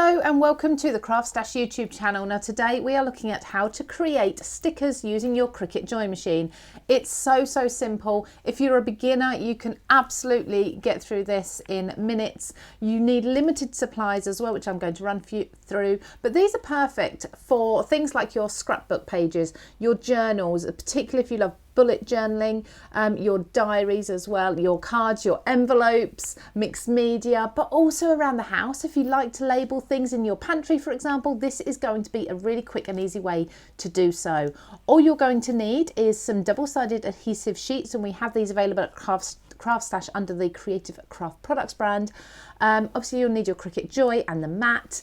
Hello and welcome to the CraftStash YouTube channel. Now today we are looking at how to create stickers using your Cricut Joy machine. It's so simple. If you're a beginner, you can absolutely get through this in minutes. You need limited supplies as well, which I'm going to run through, but these are perfect for things like your scrapbook pages, your journals, particularly if you love bullet journaling, your diaries as well, your cards, your envelopes, mixed media, but also around the house. If you like to label things in your pantry, for example, this is going to be a really quick and easy way to do so. All you're going to need is some double-sided adhesive sheets, and we have these available at CraftStash under the Creative Craft Products brand. Obviously you'll need your Cricut Joy and the mat.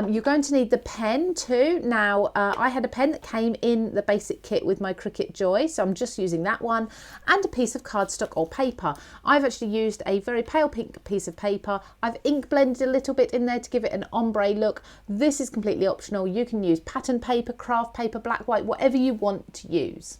You're going to need the pen too. Now I had a pen that came in the basic kit with my Cricut Joy, so I'm just using that one, and a piece of cardstock or paper. I've actually used a very pale pink piece of paper. I've ink blended a little bit in there to give it an ombre look. This is completely optional. You can use pattern paper, craft paper, black, white, whatever you want to use.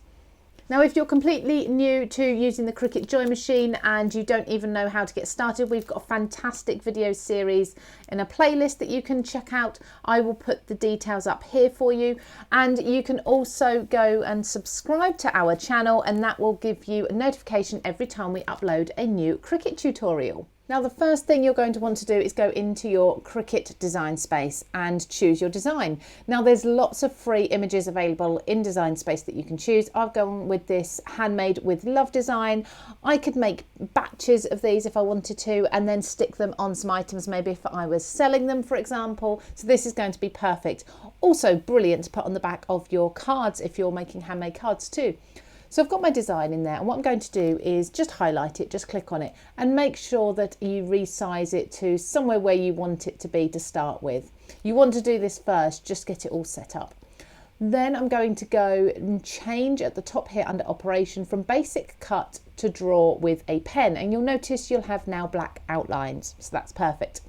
Now, if you're completely new to using the Cricut Joy machine and you don't even know how to get started, we've got a fantastic video series in a playlist that you can check out. I will put the details up here for you, and you can also go and subscribe to our channel, and that will give you a notification every time we upload a new Cricut tutorial. Now, the first thing you're going to want to do is go into your Cricut design space and choose your design. Now, there's lots of free images available in design space that you can choose. I've gone with this handmade with love design. I could make batches of these if I wanted to, and then stick them on some items, maybe if I was selling them, for example. So this is going to be perfect. Also brilliant to put on the back of your cards if you're making handmade cards too. So I've got my design in there, and what I'm going to do is just highlight it, just click on it, and make sure that you resize it to somewhere where you want it to be to start with. You want to do this first, just get it all set up. Then I'm going to go and change at the top here under operation from basic cut to draw with a pen, and you'll notice you'll have now black outlines, so that's perfect.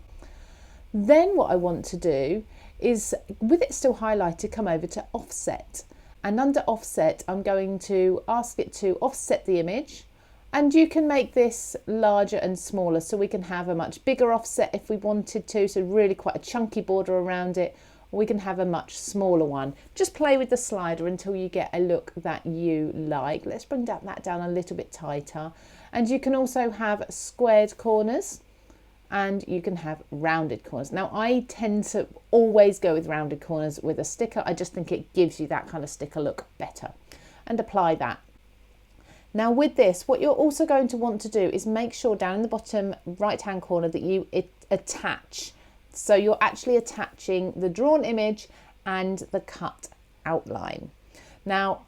Then what I want to do is, with it still highlighted, come over to offset. And under offset, I'm going to ask it to offset the image, and you can make this larger and smaller, so we can have a much bigger offset if we wanted to, so really quite a chunky border around it, or we can have a much smaller one. Just play with the slider until you get a look that you like. Let's bring that down a little bit tighter. And you can also have squared corners, and you can have rounded corners. Now, I tend to always go with rounded corners with a sticker. I just think it gives you that kind of sticker look better. And apply that. Now with this, what you're also going to want to do is make sure down in the bottom right hand corner that you attach. So you're actually attaching the drawn image and the cut outline. Now,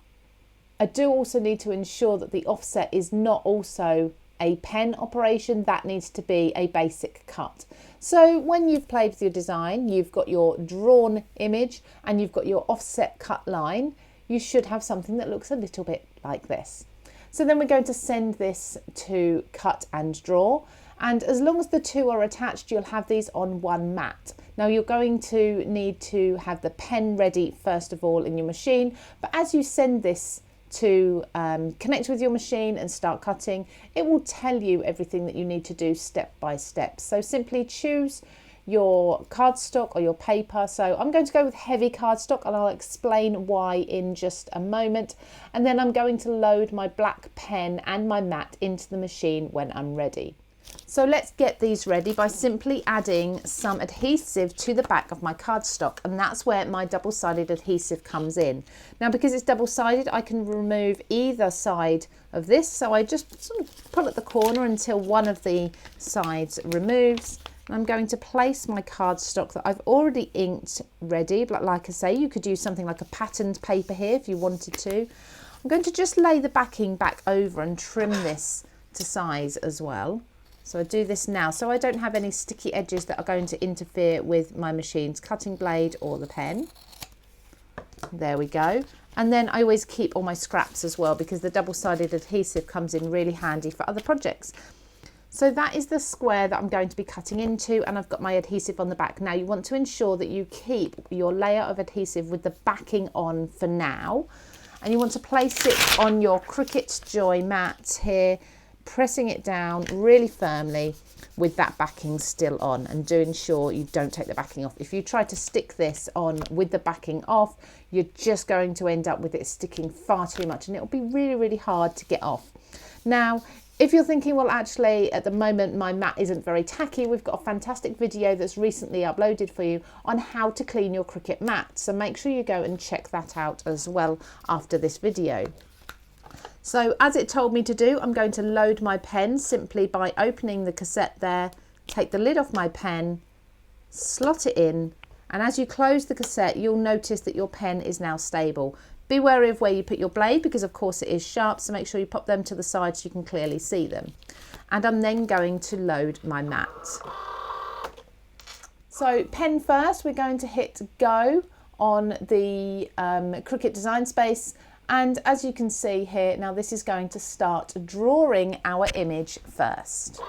I do also need to ensure that the offset is not also a pen operation. That needs to be a basic cut. So when you've played with your design, you've got your drawn image and you've got your offset cut line, you should have something that looks a little bit like this. So then we're going to send this to cut and draw, and as long as the two are attached, you'll have these on one mat. Now you're going to need to have the pen ready first of all in your machine, but as you send this to connect with your machine and start cutting, it will tell you everything that you need to do step by step. So simply choose your cardstock or your paper. So I'm going to go with heavy cardstock, and I'll explain why in just a moment. And then I'm going to load my black pen and my mat into the machine when I'm ready. So let's get these ready by simply adding some adhesive to the back of my cardstock, and that's where my double-sided adhesive comes in. Now, because it's double-sided, I can remove either side of this, so I just sort of pull at the corner until one of the sides removes. And I'm going to place my cardstock that I've already inked ready, but like I say, you could use something like a patterned paper here if you wanted to. I'm going to just lay the backing back over and trim this to size as well. So I do this now so I don't have any sticky edges that are going to interfere with my machine's cutting blade or the pen. There we go. And then I always keep all my scraps as well, because the double-sided adhesive comes in really handy for other projects. So that is the square that I'm going to be cutting into, and I've got my adhesive on the back. Now you want to ensure that you keep your layer of adhesive with the backing on for now, and you want to place it on your Cricut Joy mat here pressing it down really firmly with that backing still on, and do ensure you don't take the backing off. If you try to stick this on with the backing off, you're just going to end up with it sticking far too much, and it'll be really, really hard to get off. Now, if you're thinking, well, actually, at the moment, my mat isn't very tacky, we've got a fantastic video that's recently uploaded for you on how to clean your Cricut mat. So make sure you go and check that out as well after this video. So as it told me to do, I'm going to load my pen simply by opening the cassette there, take the lid off my pen, slot it in, and as you close the cassette, you'll notice that your pen is now stable. Be wary of where you put your blade because of course it is sharp, so make sure you pop them to the side so you can clearly see them. And I'm then going to load my mat. So pen first, we're going to hit go on the Cricut Design Space. And as you can see here, now this is going to start drawing our image first.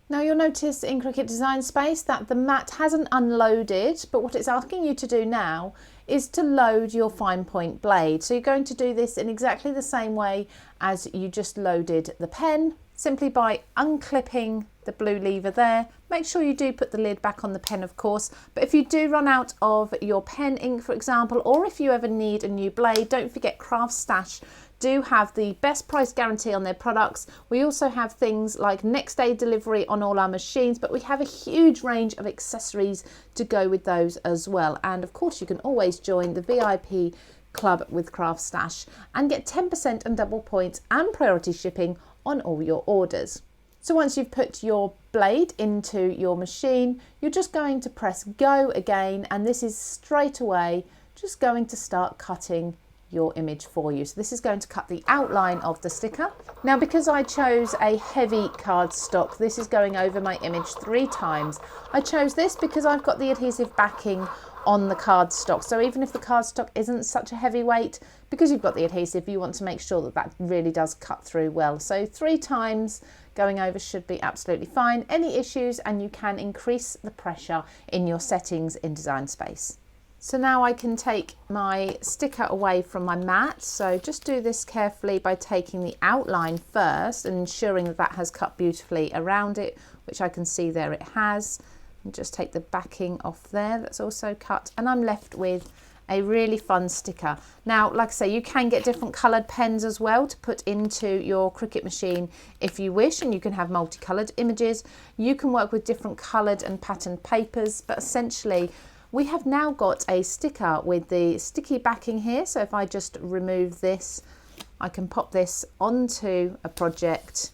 Now you'll notice in Cricut Design Space that the mat hasn't unloaded, but what it's asking you to do now is to load your fine point blade. So you're going to do this in exactly the same way as you just loaded the pen, simply by unclipping the blue lever there. Make sure you do put the lid back on the pen, of course, but if you do run out of your pen ink, for example, or if you ever need a new blade, don't forget CraftStash do have the best price guarantee on their products. We also have things like next day delivery on all our machines, but we have a huge range of accessories to go with those as well. And of course, you can always join the VIP club with CraftStash and get 10% and double points and priority shipping on all your orders. So once you've put your blade into your machine, you're just going to press go again, and this is straight away just going to start cutting your image for you. So this is going to cut the outline of the sticker. Now, because I chose a heavy cardstock, this is going over my image 3 times. I chose this because I've got the adhesive backing on the cardstock. So even if the cardstock isn't such a heavy weight, because you've got the adhesive, you want to make sure that that really does cut through well. So 3 times going over should be absolutely fine. Any issues, and you can increase the pressure in your settings in Design Space. So now I can take my sticker away from my mat. So just do this carefully by taking the outline first and ensuring that that has cut beautifully around it, which I can see there it has. And just take the backing off there, that's also cut, and I'm left with a really fun sticker. Now, like I say, you can get different coloured pens as well to put into your Cricut machine if you wish, and you can have multicoloured images. You can work with different coloured and patterned papers, but essentially we have now got a sticker with the sticky backing here. So if I just remove this, I can pop this onto a project,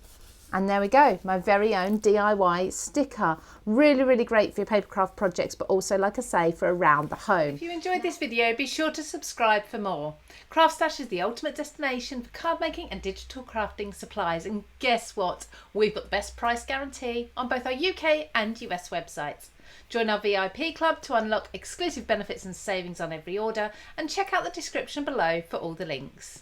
and there we go, my very own DIY sticker. Really, really great for your papercraft projects, but also, like I say, for around the home. If you enjoyed this video, be sure to subscribe for more. CraftStash is the ultimate destination for card making and digital crafting supplies. And guess what? We've got the best price guarantee on both our UK and US websites. Join our VIP club to unlock exclusive benefits and savings on every order, and check out the description below for all the links.